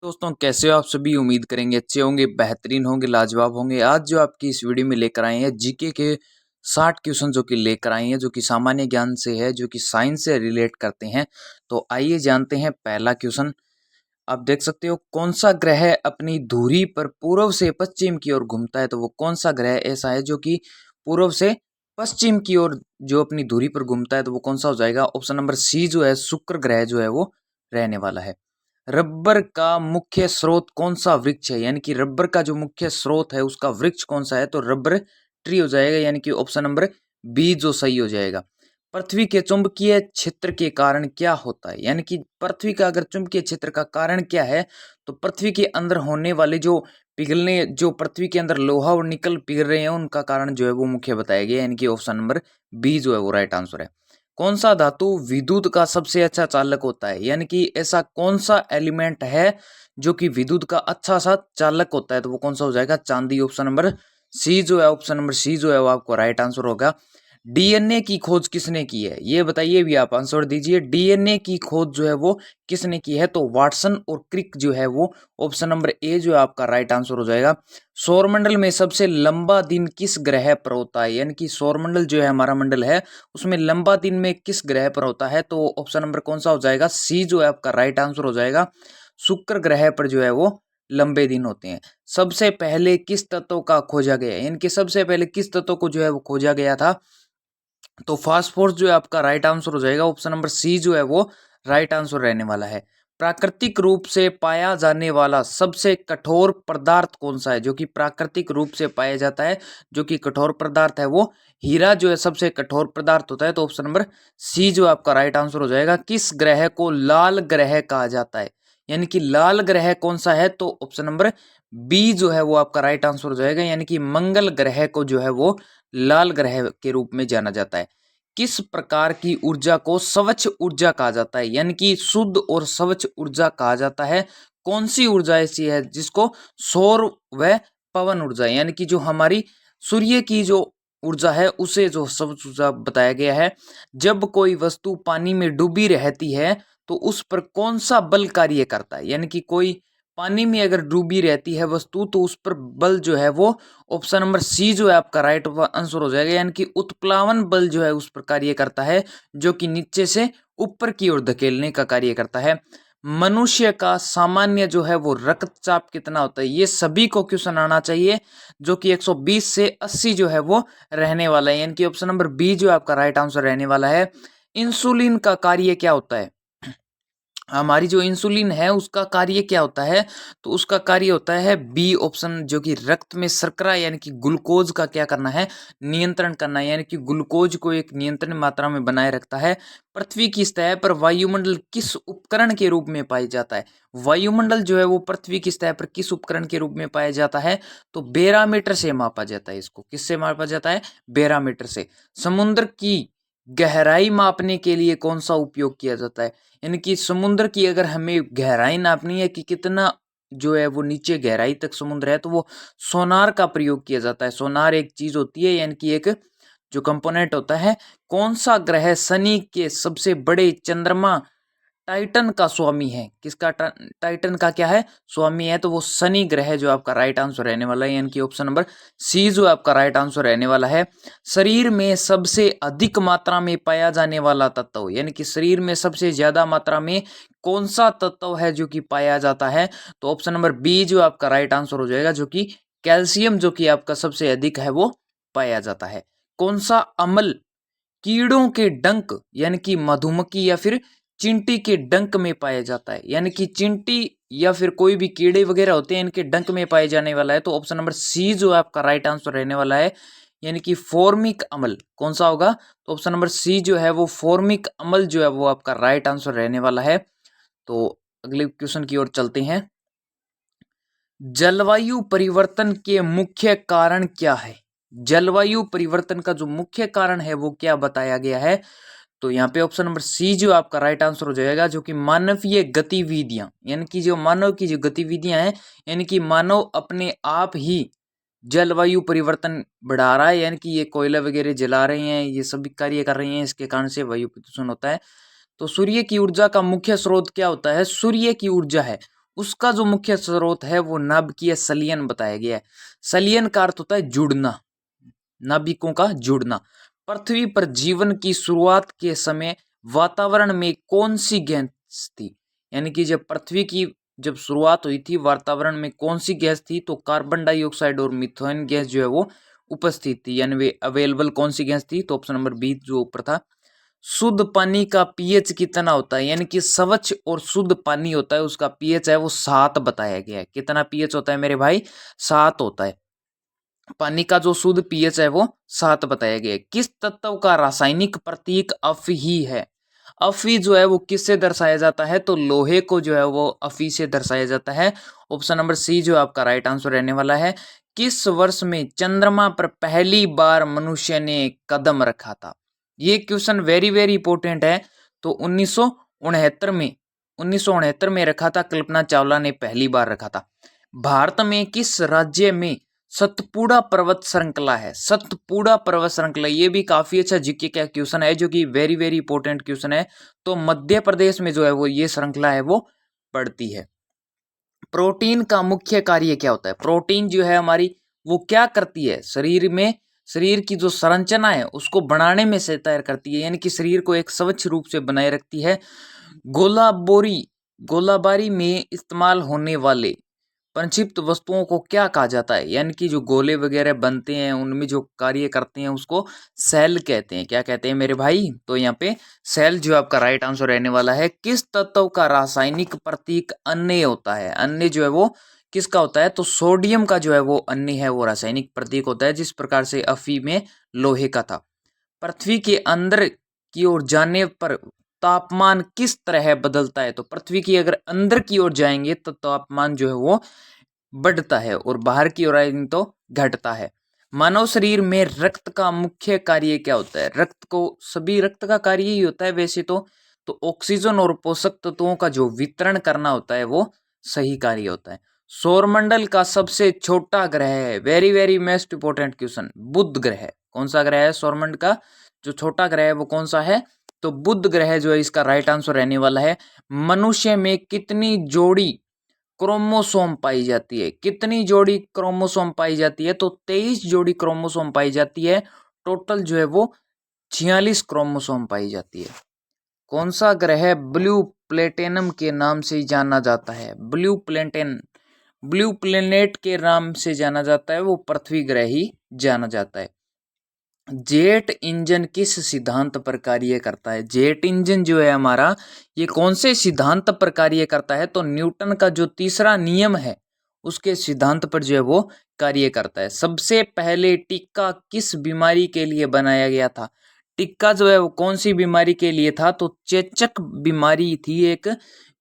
दोस्तों कैसे हो आप सभी। उम्मीद करेंगे अच्छे होंगे, बेहतरीन होंगे, लाजवाब होंगे। आज जो आपकी इस वीडियो में लेकर आए हैं जीके के 60 क्वेश्चन जो कि लेकर आए हैं, जो कि सामान्य ज्ञान से है, जो कि साइंस से रिलेट करते हैं। तो आइए जानते हैं पहला क्वेश्चन। आप देख सकते हो, कौन सा ग्रह अपनी धुरी पर पूर्व से पश्चिम की ओर घूमता है। तो वो कौन सा ग्रह ऐसा है जो कि पूर्व से पश्चिम की ओर जो अपनी धुरी पर घूमता है। तो वो कौन सा हो जाएगा। ऑप्शन नंबर सी जो है, शुक्र ग्रह जो है वो रहने वाला है। रबर का मुख्य स्रोत कौन सा वृक्ष है, यानी कि रबर का जो मुख्य स्रोत है उसका वृक्ष कौन सा है। तो रबर ट्री हो जाएगा, यानी कि ऑप्शन नंबर बी जो सही हो जाएगा। पृथ्वी के चुंबकीय क्षेत्र के कारण क्या होता है, यानी कि पृथ्वी का अगर चुंबकीय क्षेत्र का कारण क्या है, तो पृथ्वी के अंदर होने वाले जो पिघलने, जो पृथ्वी के अंदर लोहा और निकल पिघल रहे हैं, उनका कारण जो है वो मुख्य बताया गया, यानी कि ऑप्शन नंबर बी जो है वो राइट आंसर है। कौन सा धातु विद्युत का सबसे अच्छा चालक होता है, यानी कि ऐसा कौन सा एलिमेंट है जो कि विद्युत का अच्छा सा चालक होता है। तो वो कौन सा हो जाएगा, चांदी। ऑप्शन नंबर सी जो है, ऑप्शन नंबर सी जो है वो आपको राइट आंसर होगा। डीएनए की खोज किसने की है, ये बताइए भी, आप आंसर दीजिए। डीएनए की खोज जो है वो किसने की है। तो वाटसन और क्रिक जो है वो ऑप्शन नंबर ए जो है आपका राइट आंसर हो जाएगा। सौरमंडल में सबसे लंबा दिन किस ग्रह पर होता है, यानी कि सौरमंडल जो है हमारा मंडल है, उसमें लंबा दिन में किस ग्रह पर होता है। तो ऑप्शन नंबर कौन सा हो जाएगा, सी जो है आपका राइट आंसर हो जाएगा। शुक्र ग्रह पर जो है वो लंबे दिन होते हैं। सबसे पहले किस तत्व का खोजा गया, यानी कि सबसे पहले किस तत्व को जो है वो खोजा गया था। तो फास्फोरस जो है आपका राइट आंसर हो जाएगा। ऑप्शन नंबर सी जो है वो राइट आंसर रहने वाला है। प्राकृतिक रूप से पाया जाने वाला सबसे कठोर पदार्थ कौन सा है, जो कि प्राकृतिक रूप से पाया जाता है, जो कि कठोर पदार्थ है वो हीरा जो है सबसे कठोर पदार्थ होता है। तो ऑप्शन नंबर सी जो आपका राइट आंसर हो जाएगा। किस ग्रह को लाल ग्रह कहा जाता है, यानी कि लाल ग्रह कौन सा है। तो ऑप्शन नंबर बी जो है वो आपका राइट आंसर हो जाएगा, यानी कि मंगल ग्रह को जो है वो लाल ग्रह के रूप में जाना जाता है। किस प्रकार की ऊर्जा को स्वच्छ ऊर्जा कहा जाता है, यानी कि शुद्ध और स्वच्छ ऊर्जा कहा जाता है। कौन सी ऊर्जा ऐसी है जिसको सौर व पवन ऊर्जा, यानी कि जो हमारी सूर्य की जो ऊर्जा है उसे जो स्वच्छ ऊर्जा बताया गया है। जब कोई वस्तु पानी में डूबी रहती है तो उस पर कौन सा बल कार्य करता है, यानी कि कोई पानी में अगर डूबी रहती है वस्तु तो उस पर बल जो है वो ऑप्शन नंबर सी जो है आपका राइट आंसर हो जाएगा, यानी कि उत्प्लावन बल जो है उस पर कार्य करता है, जो कि नीचे से ऊपर की ओर धकेलने का कार्य करता है। मनुष्य का सामान्य जो है वो रक्तचाप कितना होता है, ये सभी को क्वेश्चन आना चाहिए, जो कि 120 से 80 जो है वो रहने वाला है, यानी कि ऑप्शन नंबर बी जो है आपका राइट आंसर रहने वाला है। इंसुलिन का कार्य क्या होता है, हमारी जो इंसुलिन है उसका कार्य क्या होता है। तो उसका कार्य होता है बी ऑप्शन, जो कि रक्त में शर्करा यानी कि ग्लूकोज का क्या करना है, नियंत्रण करना है, यानी कि ग्लूकोज को एक नियंत्रण मात्रा में बनाए रखता है। पृथ्वी की सतह पर वायुमंडल किस उपकरण के रूप में पाया जाता है। वायुमंडल जो है वो पृथ्वी की सतह पर किस उपकरण के रूप में पाया जाता है। तो बैरोमीटर से मापा जाता है। इसको किससे मापा जाता है, बैरोमीटर से। समुद्र की गहराई मापने के लिए कौन सा उपयोग किया जाता है, यानी कि समुद्र की अगर हमें गहराई नापनी है कि कितना जो है वो नीचे गहराई तक समुद्र है, तो वो सोनार का प्रयोग किया जाता है। सोनार एक चीज होती है, यानी कि एक जो कंपोनेंट होता है। कौन सा ग्रह शनि के सबसे बड़े चंद्रमा टाइटन का स्वामी है, किसका टाइटन का क्या है, स्वामी है। तो वो शनि ग्रह जो आपका राइट आंसर रहने वाला है, यानी कि ऑप्शन नंबर सी जो आपका राइट आंसर रहने वाला है। शरीर में सबसे अधिक मात्रा में पाया जाने वाला तत्व, यानी कि शरीर में सबसे ज्यादा मात्रा में कौन सा तत्व है जो कि पाया जाता है। तो ऑप्शन नंबर बी जो आपका राइट आंसर हो जाएगा, जो कि कैल्शियम जो कि आपका सबसे अधिक है वो पाया जाता है। कौन सा अम्ल कीड़ों के डंक, यानी कि मधुमक्खी या फिर चींटी के डंक में पाया जाता है, यानी कि चींटी या फिर कोई भी कीड़े वगैरह होते हैं इनके डंक में पाए जाने वाला है। तो ऑप्शन नंबर सी जो है आपका राइट आंसर रहने वाला है, यानी कि फॉर्मिक अम्ल कौन सा होगा। तो ऑप्शन नंबर सी जो है वो फॉर्मिक अम्ल जो है वो आपका राइट आंसर रहने वाला है। तो अगले क्वेश्चन की ओर चलते हैं। जलवायु परिवर्तन के मुख्य कारण क्या है, जलवायु परिवर्तन का जो मुख्य कारण है वो क्या बताया गया है। तो यहाँ पे ऑप्शन नंबर सी जो आपका राइट आंसर हो जाएगा, जो कि मानवीय गतिविधियां, यानी कि जो मानव की जो गतिविधियां हैं, यानी कि मानव अपने आप ही जलवायु परिवर्तन बढ़ा रहा है, यानी कि ये कोयला वगैरह जला रहे हैं, ये सभी कार्य कर रहे हैं, इसके कारण से वायु प्रदूषण होता है। तो सूर्य की ऊर्जा का मुख्य स्रोत क्या होता है, सूर्य की ऊर्जा है उसका जो मुख्य स्रोत है वो नाभिकीय संलयन बताया गया है। संलयन का अर्थ होता है जुड़ना, नाभिकों का जुड़ना। पृथ्वी पर जीवन की शुरुआत के समय वातावरण में कौन सी गैस थी, यानी कि जब शुरुआत हुई थी वातावरण में कौन सी गैस थी, तो कार्बन डाइऑक्साइड और मीथेन गैस जो है वो उपस्थित थी, यानी वे अवेलेबल कौन सी गैस थी, तो ऑप्शन नंबर बी जो ऊपर था। शुद्ध पानी का पीएच कितना होता है, यानी कि स्वच्छ और शुद्ध पानी होता है उसका पीएच है वो 7 बताया गया है। कितना पीएच होता है मेरे भाई, 7 होता है। पानी का जो शुद्ध पीएच है वो 7 बताया गया है। किस तत्व का रासायनिक प्रतीक Fe है। Fe जो है वो किससे दर्शाया जाता है, तो लोहे को जो है वो Fe से दर्शाया जाता है। ऑप्शन नंबर सी जो आपका राइट आंसर रहने वाला है। किस वर्ष में चंद्रमा पर पहली बार मनुष्य ने कदम रखा था। ये क्वेश्चन वेरी वेरी इंपॉर्टेंट है। तो 1969 में रखा था, कल्पना चावला ने पहली बार रखा था। भारत में किस राज्य में सतपुड़ा पर्वत श्रृंखला है। सतपुड़ा पर्वत श्रृंखला ये भी काफी अच्छा जीके का क्वेश्चन है, जो कि वेरी वेरी इंपॉर्टेंट क्वेश्चन है। तो मध्य प्रदेश में जो है वो ये श्रृंखला है वो पड़ती है। प्रोटीन का मुख्य कार्य क्या होता है। प्रोटीन जो है हमारी वो क्या करती है, शरीर की जो संरचना है उसको बनाने में सहायता करती है, यानी कि शरीर को एक स्वच्छ रूप से बनाए रखती है। गोलाबारी में इस्तेमाल होने वाले संक्षिप्त वस्तुओं को क्या कहा जाता है, यानी कि जो गोले वगैरह बनते हैं उनमें जो कार्य करते हैं उसको सेल कहते हैं। क्या कहते हैं मेरे भाई, तो यहाँ पे सेल जो आपका राइट आंसर रहने वाला है। किस तत्व का रासायनिक प्रतीक अन्य होता है। अन्य जो है वो किसका होता है, तो सोडियम का जो है वो अन्य है वो रासायनिक प्रतीक होता है, जिस प्रकार से Fe में लोहे का था। पृथ्वी के अंदर की ओर जाने पर तापमान किस तरह बदलता है। तो पृथ्वी की अगर अंदर की ओर जाएंगे तो तापमान जो है वो बढ़ता है और बाहर की ओर आएंगे तो घटता है। मानव शरीर में रक्त का मुख्य कार्य क्या होता है। रक्त का कार्य ही होता है वैसे तो ऑक्सीजन और पोषक तत्वों का जो वितरण करना होता है वो सही कार्य होता है। सौरमंडल का सबसे छोटा ग्रह है, very very most important question, बुध ग्रह। कौन सा ग्रह है सौरमंडल का जो छोटा ग्रह है वो कौन सा है, तो बुध ग्रह जो है इसका राइट आंसर रहने वाला है। मनुष्य में कितनी जोड़ी क्रोमोसोम पाई जाती है। कितनी जोड़ी क्रोमोसोम पाई जाती है, तो 23 जोड़ी क्रोमोसोम पाई जाती है। टोटल जो है वो 46 क्रोमोसोम पाई जाती है। कौन सा ग्रह ब्लू प्लेटेनम के नाम से जाना जाता है। ब्लू प्लेनेट के नाम से जाना जाता है, वो पृथ्वी ग्रह ही जाना जाता है। जेट इंजन किस सिद्धांत पर कार्य करता है। जेट इंजन जो है हमारा ये कौन से सिद्धांत पर कार्य करता है, तो न्यूटन का जो तीसरा नियम है उसके सिद्धांत पर जो है वो कार्य करता है। सबसे पहले टीका किस बीमारी के लिए बनाया गया था। टीका जो है वो कौन सी बीमारी के लिए था, तो चेचक बीमारी थी एक,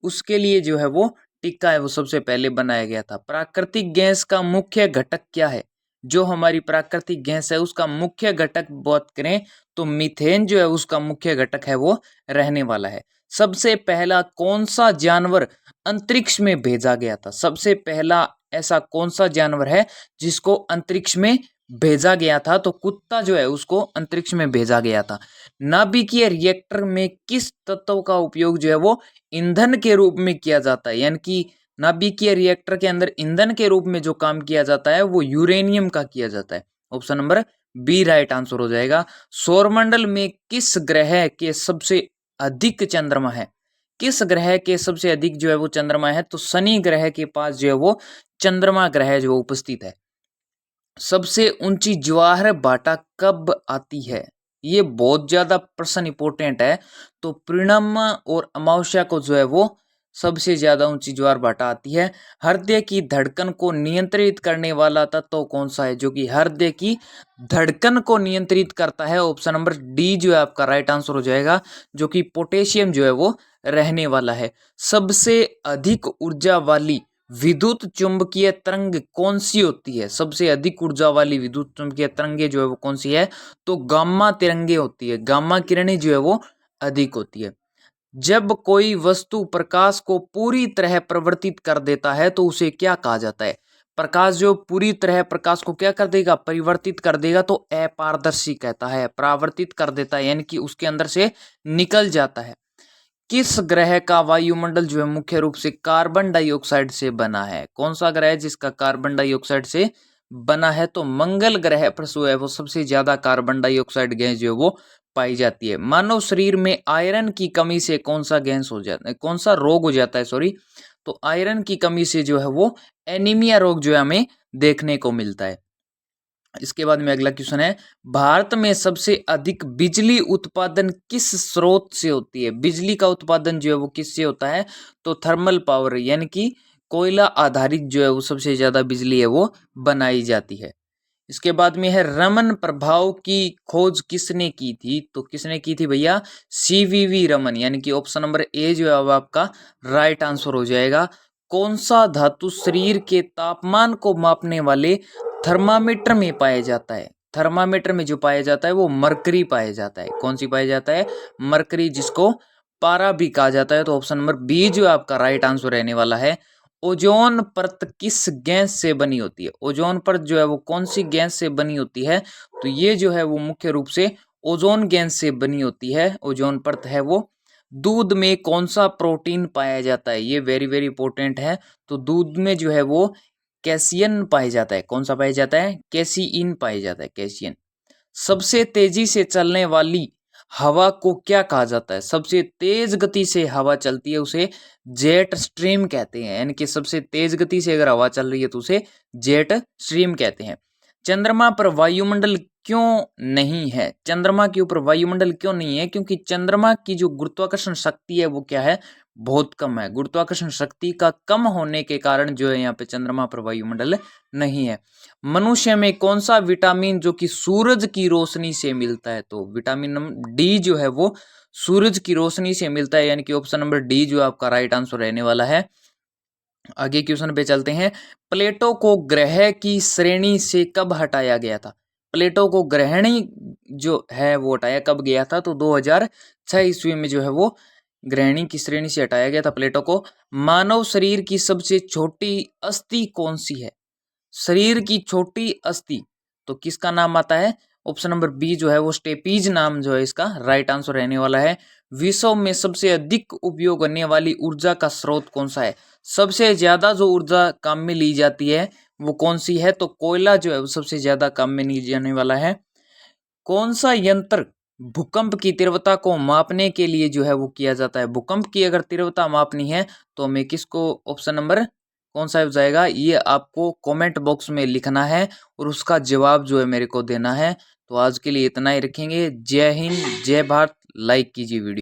उसके लिए जो है वो टीका है वो सबसे पहले बनाया गया था। प्राकृतिक गैस का मुख्य घटक क्या है। जो हमारी प्राकृतिक गैस है उसका मुख्य घटक बात करें तो मीथेन जो है उसका मुख्य घटक है वो रहने वाला है। सबसे पहला कौन सा जानवर अंतरिक्ष में भेजा गया था। सबसे पहला ऐसा कौन सा जानवर है जिसको अंतरिक्ष में भेजा गया था, तो कुत्ता जो है उसको अंतरिक्ष में भेजा गया था। नाभिकीय रिएक्टर में किस तत्व का उपयोग जो है वो ईंधन के रूप में किया जाता है, यानी कि नाभिकीय रिएक्टर के अंदर ईंधन के रूप में जो काम किया जाता है वो यूरेनियम का किया जाता है। Option number B right answer हो जाएगा। सौरमंडल में किस ग्रह के सबसे अधिक चंद्रमा है। किस ग्रह के सबसे अधिक जो है वो चंद्रमा है, तो शनि ग्रह के पास जो है वो चंद्रमा ग्रह जो उपस्थित है। सबसे ऊंची ज्वार भाटा कब आती है। ये बहुत ज्यादा प्रश्न इंपोर्टेंट है। तो पूर्णिमा और अमावस्या को जो है वो सबसे ज्यादा ऊंची ज्वार भाटा आती है। हृदय की धड़कन को नियंत्रित करने वाला तत्व कौन सा है, जो कि हृदय की धड़कन को नियंत्रित करता है। ऑप्शन नंबर डी जो है आपका राइट आंसर हो जाएगा, जो कि पोटेशियम जो है वो रहने वाला है। सबसे अधिक ऊर्जा वाली विद्युत चुंबकीय तरंग कौन सी होती है। सबसे अधिक ऊर्जा वाली विद्युत चुंबकीय तरंगे जो है वो कौन सी है, तो गामा तिरंगे होती है। गामा किरणें जो है वो अधिक होती है। जब कोई वस्तु प्रकाश को पूरी तरह परिवर्तित कर देता है तो उसे क्या कहा जाता है। प्रकाश जो पूरी तरह प्रकाश को क्या कर देगा, परिवर्तित कर देगा, तो अपारदर्शी कहता है। परावर्तित कर देता है यानी कि उसके अंदर से निकल जाता है। किस ग्रह का वायुमंडल जो है मुख्य रूप से कार्बन डाइऑक्साइड से बना है? कौन सा ग्रह है जिसका कार्बन डाइऑक्साइड से बना है? तो मंगल ग्रह पर जो है वो सबसे ज्यादा कार्बन डाइऑक्साइड गैस जो है वो पाई जाती है। मानव शरीर में आयरन की कमी से कौन सा गैस हो जाता है, कौन सा रोग हो जाता है, सॉरी, तो आयरन की कमी से जो है वो एनीमिया रोग जो है हमें देखने को मिलता है। इसके बाद में अगला क्वेश्चन है, भारत में सबसे अधिक बिजली उत्पादन किस स्रोत से होती है? बिजली का उत्पादन जो है वो किससे होता है? तो थर्मल पावर यानी कि कोयला आधारित जो है वो सबसे ज्यादा बिजली है वो बनाई जाती है। इसके बाद में है, रमन प्रभाव की खोज किसने की थी? तो किसने की थी भैया? सीवीवी रमन, यानी कि ऑप्शन नंबर ए जो है अब आपका राइट आंसर हो जाएगा। कौन सा धातु शरीर के तापमान को मापने वाले थर्मामीटर में पाया जाता है? थर्मामीटर में जो पाया जाता है वो मरकरी पाया जाता है। कौन सी पाया जाता है? मरकरी, जिसको पारा भी कहा जाता है। तो ऑप्शन नंबर बी जो आपका राइट आंसर रहने वाला है। ओजोन परत किस गैस से बनी होती है? ओजोन परत जो है वो कौन सी गैस से बनी होती है? तो ये जो है वो मुख्य रूप से ओजोन गैस से बनी होती है। ओजोन परत है वो। दूध में कौन सा प्रोटीन पाया जाता है? ये वेरी वेरी इंपॉर्टेंट है। तो दूध में जो है वो कैसियन पाया जाता है। कौन सा पाया जाता है? कैसीइन पाया जाता है, कैसियन। सबसे तेजी से चलने वाली हवा को क्या कहा जाता है? सबसे तेज गति से हवा चलती है उसे जेट स्ट्रीम कहते हैं, यानी कि सबसे तेज गति से अगर हवा चल रही है तो उसे जेट स्ट्रीम कहते हैं। चंद्रमा पर वायुमंडल क्यों नहीं है? चंद्रमा के ऊपर वायुमंडल क्यों नहीं है? क्योंकि चंद्रमा की जो गुरुत्वाकर्षण शक्ति है वो क्या है? बहुत कम है। गुरुत्वाकर्षण शक्ति का कम होने के कारण जो है यहाँ पे चंद्रमा पर वायुमंडल नहीं है। मनुष्य में कौन सा विटामिन जो कि सूरज की रोशनी से मिलता है? तो विटामिन डी जो है वो सूरज की रोशनी से मिलता है, यानी कि ऑप्शन नंबर डी जो आपका राइट आंसर रहने वाला है। आगे क्वेश्चन पे चलते हैं। प्लेटो को ग्रह की श्रेणी से कब हटाया गया था? प्लेटो को ग्रहणी जो है वो हटाया कब गया था? तो 2006 ईस्वी में जो है वो ग्रहणी की श्रेणी से हटाया गया था प्लेटो को। मानव शरीर की सबसे छोटी अस्थि कौन सी है? शरीर की छोटी अस्थि, तो किसका नाम आता है? ऑप्शन नंबर बी जो है वो स्टेपीज नाम जो है इसका राइट आंसर रहने वाला है। विश्व में सबसे अधिक उपयोग होने वाली ऊर्जा का स्रोत कौन सा है? सबसे ज्यादा जो ऊर्जा काम में ली जाती है वो कौन सी है? तो कोयला जो है वो सबसे ज्यादा काम में ली जाने वाला है। कौन सा यंत्र भूकंप की तीव्रता को मापने के लिए जो है वो किया जाता है? भूकंप की अगर तीव्रता मापनी है तो हमें किसको, ऑप्शन नंबर कौन सा हो जाएगा? ये आपको कमेंट बॉक्स में लिखना है और उसका जवाब जो है मेरे को देना है। तो आज के लिए इतना ही रखेंगे। जय हिंद, जय भारत। लाइक कीजिए वीडियो।